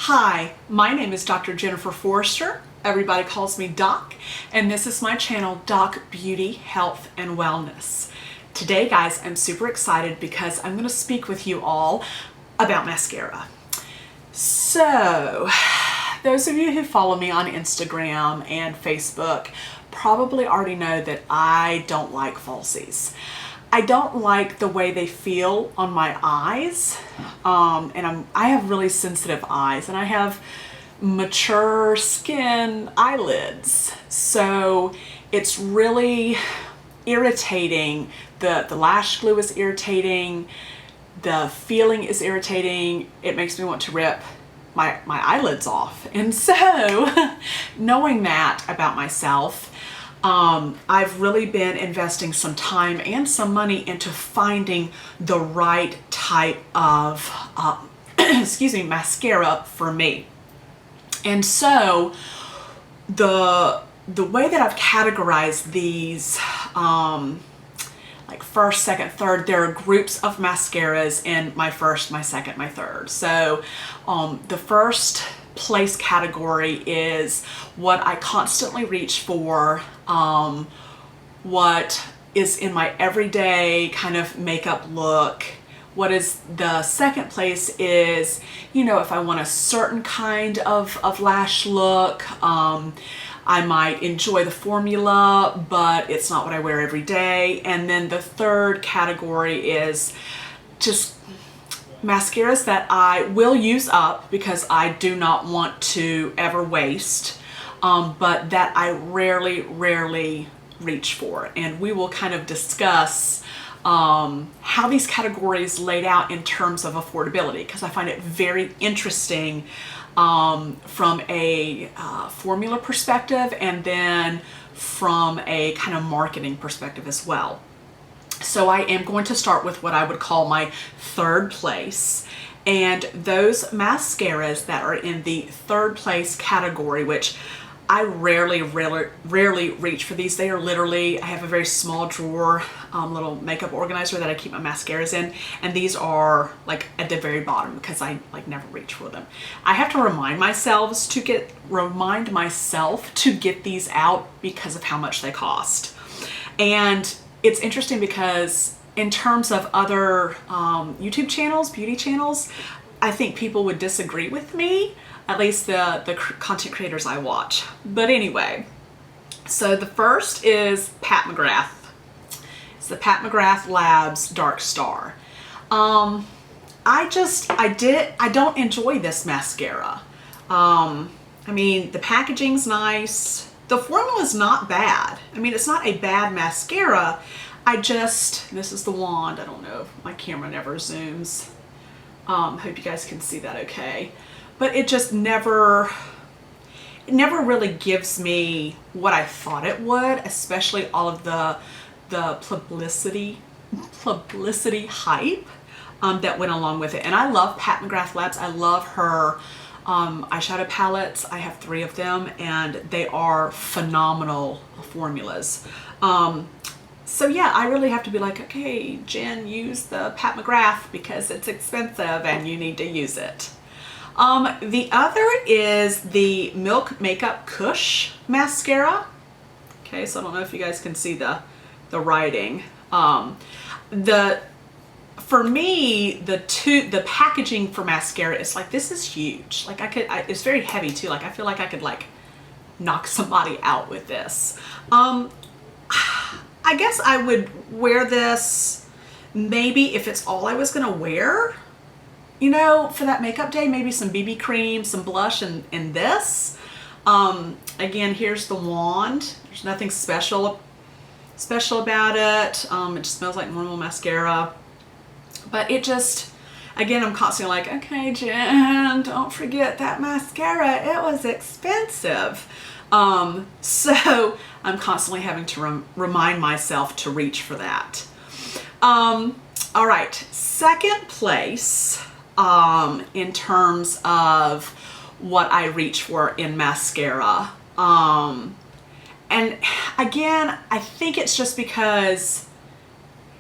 Hi, my name is Dr. Jennifer Forrester. Everybody calls me Doc, and this is my channel, Doc Beauty, Health, and Wellness. Today, guys, I'm super excited because I'm going to speak with you all about mascara. So, those of you who follow me on Instagram and Facebook probably already know that I don't like falsies. I don't like the way they feel on my eyes, and I have really sensitive eyes, and I have mature skin eyelids, so it's really irritating. The lash glue is irritating, the feeling is irritating, it makes me want to rip my eyelids off. And so knowing that about myself, I've really been investing some time and some money into finding the right type of mascara for me. And so the way that I've categorized these, like first, second, third, there are groups of mascaras in my first, my second, my third. So the first place category is what I constantly reach for, what is in my everyday kind of makeup look. What is the second place is, you know, if I want a certain kind of lash look, I might enjoy the formula, but it's not what I wear every day. And then the third category is just mascaras that I will use up because I do not want to ever waste, but that I rarely reach for. And we will kind of discuss how these categories laid out in terms of affordability, because I find it very interesting from a formula perspective and then from a kind of marketing perspective as well. So I am going to start with what I would call my third place, and those mascaras that are in the third place category, which I rarely reach for these. They are literally, I have a very small drawer, little makeup organizer that I keep my mascaras in, and these are like at the very bottom because I like never reach for them. I have to remind myself to get these out because of how much they cost. And it's interesting because in terms of other YouTube channels, beauty channels, I think people would disagree with me, at least the content creators I watch. But anyway, so the first is Pat McGrath. It's the Pat McGrath Labs Dark Star. I don't enjoy this mascara. I mean, the packaging's nice. The formula's not bad. I mean, it's not a bad mascara. This is the wand. I don't know, my camera never zooms. Hope you guys can see that okay. But it just never really gives me what I thought it would, especially all of the publicity hype that went along with it. And I love Pat McGrath Labs. I love her eyeshadow palettes. I have 3 of them, and they are phenomenal formulas. So yeah, I really have to be like, okay, Jen, use the Pat McGrath because it's expensive and you need to use it. The other is the Milk Makeup Kush mascara. Okay, so I don't know if you guys can see the writing. For me, the packaging for mascara is like, this is huge. Like it's very heavy too. Like I feel like I could like knock somebody out with this. I guess I would wear this maybe if it's all I was gonna wear, you know, for that makeup day. Maybe some BB cream, some blush, and this. Again, here's the wand. There's nothing special about it. It just smells like normal mascara. But it just, again, I'm constantly like, okay, Jen, don't forget that mascara. It was expensive. So I'm constantly having to remind myself to reach for that. All right, second place in terms of what I reach for in mascara. And again, I think it's just because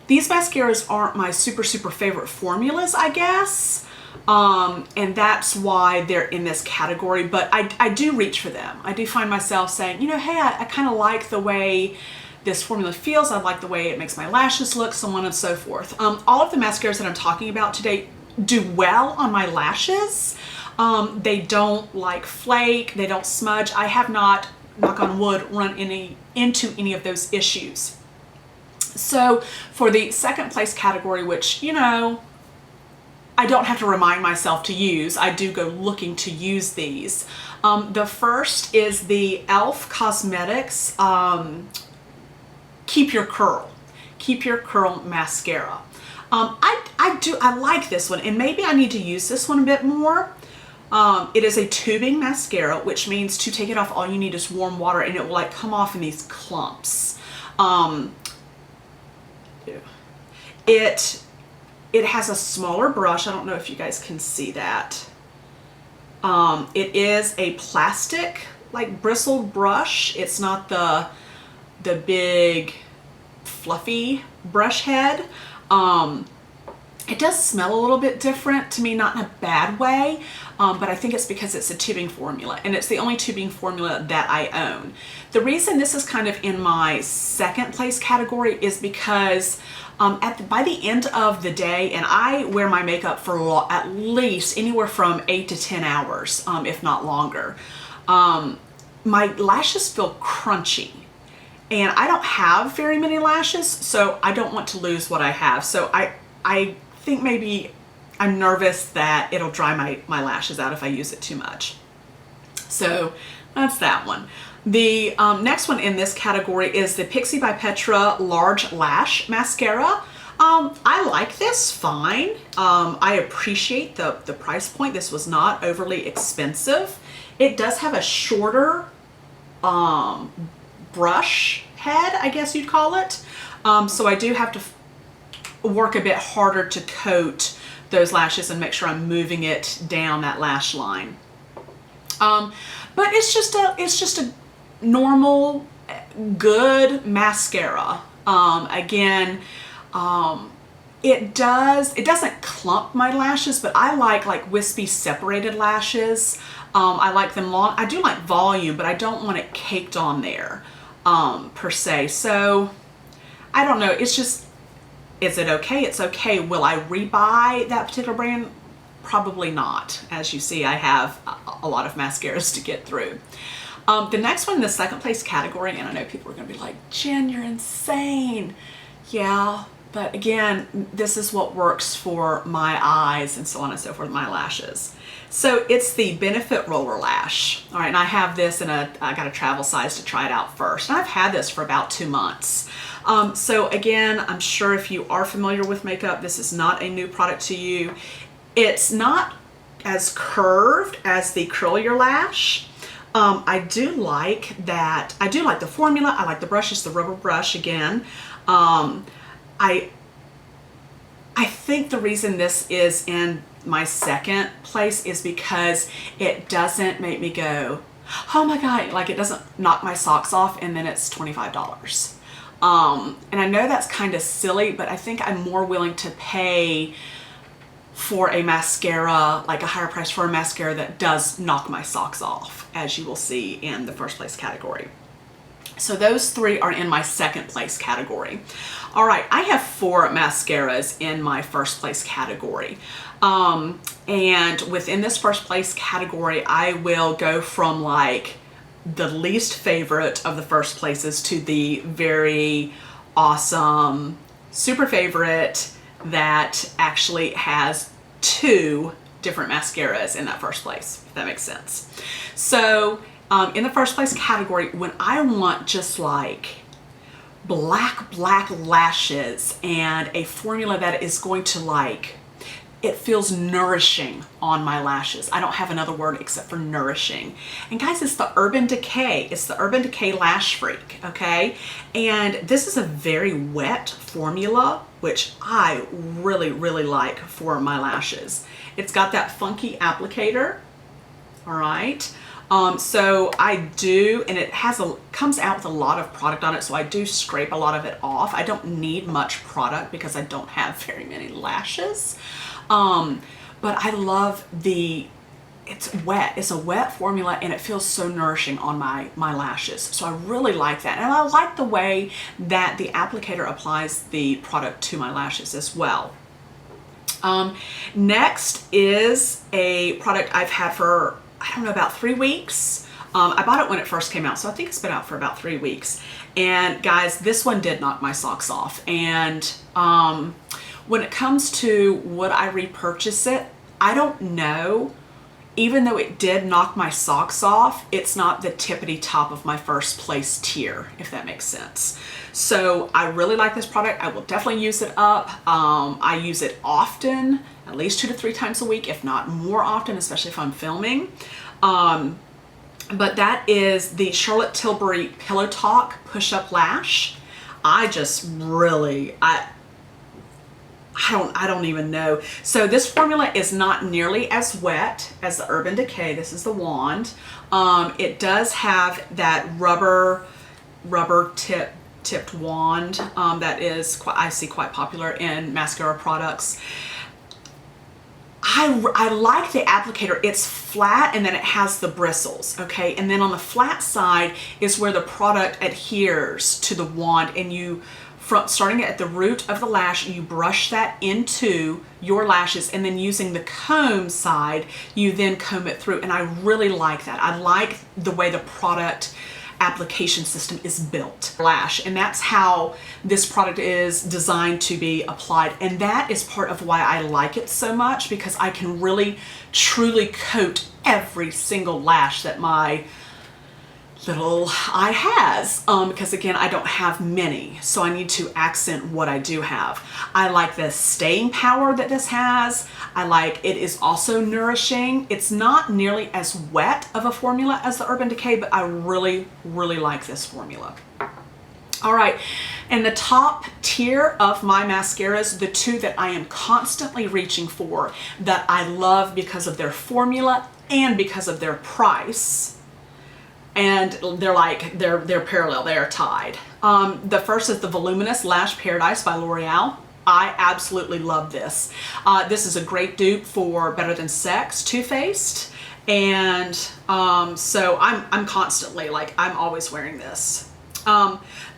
these mascaras aren't my super favorite formulas, I guess. And that's why they're in this category, but I do reach for them. I do find myself saying, you know, hey, I kind of like the way this formula feels. I like the way it makes my lashes look, so on and so forth. All of the mascaras that I'm talking about today do well on my lashes. They don't like flake, they don't smudge. I have not, knock on wood, run into any of those issues. So for the second place category, which, you know, I don't have to remind myself to use, I do go looking to use these. The first is the e.l.f. Cosmetics Keep Your Curl mascara. I like this one, and maybe I need to use this one a bit more. It is a tubing mascara, which means to take it off, all you need is warm water, and it will like come off in these clumps. It has a smaller brush. I don't know if you guys can see that. It is a plastic, like, bristled brush. It's not the big fluffy brush head. It does smell a little bit different to me, not in a bad way, but I think it's because it's a tubing formula, and it's the only tubing formula that I own. The reason this is kind of in my second place category is because by the end of the day, and I wear my makeup for at least anywhere from 8 to 10 hours, if not longer, my lashes feel crunchy. And I don't have very many lashes, so I don't want to lose what I have. So I think maybe I'm nervous that it'll dry my lashes out if I use it too much. So that's that one. The next one in this category is the Pixie by Petra Large Lash Mascara. I like this fine. I appreciate the price point. This was not overly expensive. It does have a shorter brush head, I guess you'd call it. So I do have to work a bit harder to coat those lashes and make sure I'm moving it down that lash line. But it's just a normal, good mascara. Again, it doesn't clump my lashes, but I like wispy separated lashes. I like them long. I do like volume, but I don't want it caked on there, per se. So I don't know. It's just, is it okay? It's okay. Will I rebuy that particular brand? Probably not. As you see, I have a lot of mascaras to get through. The next one in the second place category, and I know people are going to be like, Jen, you're insane. Yeah, but again, this is what works for my eyes and so on and so forth, my lashes. So it's the Benefit Roller Lash. All right, and I have this in I got a travel size to try it out first. And I've had this for about 2 months. So again, I'm sure if you are familiar with makeup, this is not a new product to you. It's not as curved as the Curl Your Lash. I do like that. I do like the formula. I like the brush. It's the rubber brush again. I think the reason this is in my second place is because it doesn't make me go, oh my God, like it doesn't knock my socks off and then it's $25. And I know that's kind of silly, but I think I'm more willing to pay for a mascara, like a higher price for a mascara that does knock my socks off, as you will see in the first place category. So those three are in my second place category. All right, I have 4 mascaras in my first place category. And within this first place category, I will go from like the least favorite of the first places to the very awesome, super favorite that actually has 2 different mascaras in that first place, if that makes sense. So in the first place category, when I want just like black lashes and a formula that is going to like, it feels nourishing on my lashes. I don't have another word except for nourishing. And guys, it's the Urban Decay. It's the Urban Decay Lash Freak, okay? And this is a very wet formula, which I really like for my lashes. It's got that funky applicator, all right? So I do, and it comes out with a lot of product on it, so I do scrape a lot of it off. I don't need much product because I don't have very many lashes. but I love it's wet. It's a wet formula and it feels so nourishing on my lashes. So I really like that. And I like the way that the applicator applies the product to my lashes as well. Next is a product I've had for, I don't know, about 3 weeks. I bought it when it first came out, so I think it's been out for about 3 weeks. And guys, this one did knock my socks off. And when it comes to would I repurchase it, I don't know. Even though it did knock my socks off, it's not the tippity top of my first place tier, if that makes sense. So I really like this product. I will definitely use it up. I use it often, at least 2 to 3 times a week, if not more often, especially if I'm filming. But that is the Charlotte Tilbury Pillow Talk Push-Up Lash. I just really, I don't even know. So this formula is not nearly as wet as the Urban Decay. This is the wand. It does have that rubber tipped wand that is I see quite popular in mascara products. I like the applicator. It's flat and then it has the bristles, okay? And then on the flat side is where the product adheres to the wand, and you, starting at the root of the lash, you brush that into your lashes, and then using the comb side, you then comb it through. And I really like that. I like the way the product application system is built. Lash, and that's how this product is designed to be applied. And that is part of why I like it so much, because I can really truly coat every single lash that my little eye has, because again, I don't have many, so I need to accent what I do have. I like the staying power that this has. I like it is also nourishing. It's not nearly as wet of a formula as the Urban Decay, but I really, really like this formula. All right, and the top tier of my mascaras, the 2 that I am constantly reaching for, that I love because of their formula and because of their price, and they're parallel, they are tied. The first is the Voluminous Lash Paradise by L'Oreal. I absolutely love this. This is a great dupe for Better Than Sex Too Faced, and so I'm constantly, like, I'm always wearing this.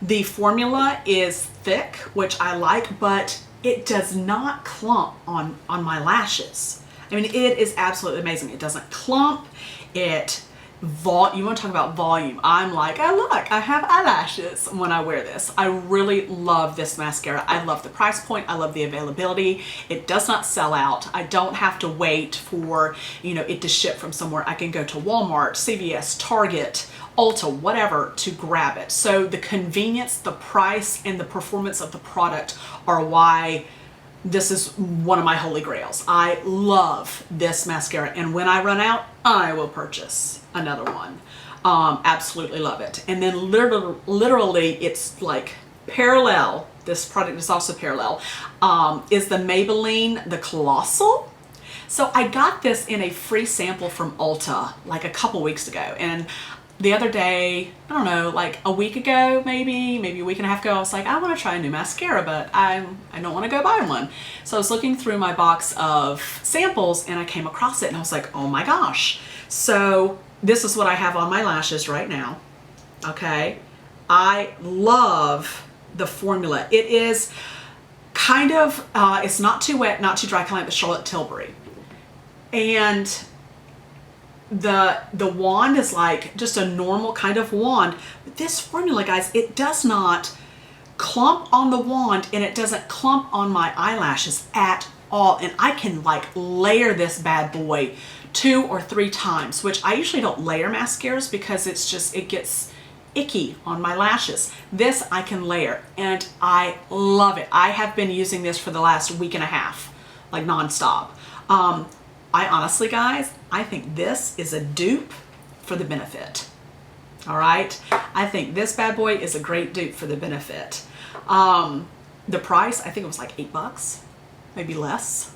The formula is thick, which I like, but it does not clump on my lashes. I mean, it is absolutely amazing. It doesn't clump. You want to talk about volume. I'm like, oh look, I have eyelashes when I wear this. I really love this mascara. I love the price point. I love the availability. It does not sell out. I don't have to wait for, it to ship from somewhere. I can go to Walmart, CVS, Target, Ulta, whatever, to grab it. So the convenience, the price, and the performance of the product are why this is one of my holy grails. I love this mascara, and when I run out, I will purchase another one. Absolutely love it. And then literally it's like parallel, this product is also parallel, is the Maybelline, the Colossal. So I got this in a free sample from Ulta like a couple weeks ago, and the other day, I don't know, like a week ago, maybe a week and a half ago, I was like, I want to try a new mascara, but I don't want to go buy one. So I was looking through my box of samples and I came across it and I was like, oh my gosh. So this is what I have on my lashes right now. Okay. I love the formula. It is kind of, it's not too wet, not too dry, kind of like the Charlotte Tilbury. And the wand is like just a normal kind of wand, but this formula, guys, it does not clump on the wand and it doesn't clump on my eyelashes at all. And I can like layer this bad boy 2 or 3 times, which I usually don't layer mascaras because it gets icky on my lashes. This I can layer and I love it. I have been using this for the last week and a half, like nonstop. I honestly, guys, I think this is a dupe for the Benefit. All right. I think this bad boy is a great dupe for the Benefit. The price, I think it was like $8, maybe less.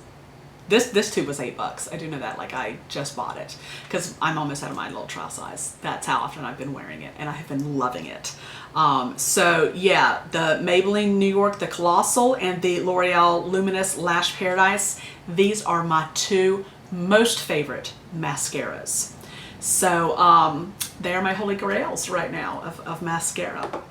This tube was $8. I do know that, like I just bought it because I'm almost out of my little trial size. That's how often I've been wearing it, and I have been loving it. So yeah, the Maybelline New York, the Colossal, and the L'Oreal Luminous Lash Paradise, these are my two most favorite mascaras. So they are my holy grails right now of mascara.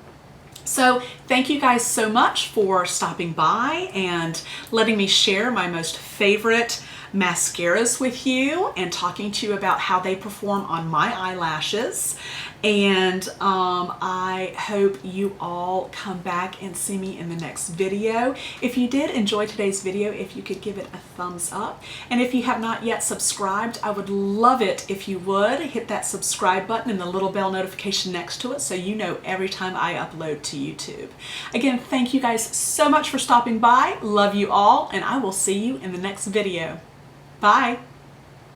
So thank you guys so much for stopping by and letting me share my most favorite mascaras with you and talking to you about how they perform on my eyelashes. And I hope you all come back and see me in the next video. If you did enjoy today's video, if you could give it a thumbs up. And if you have not yet subscribed, I would love it if you would hit that subscribe button and the little bell notification next to it so you know every time I upload to YouTube. Again, thank you guys so much for stopping by. Love you all, and I will see you in the next video. Bye.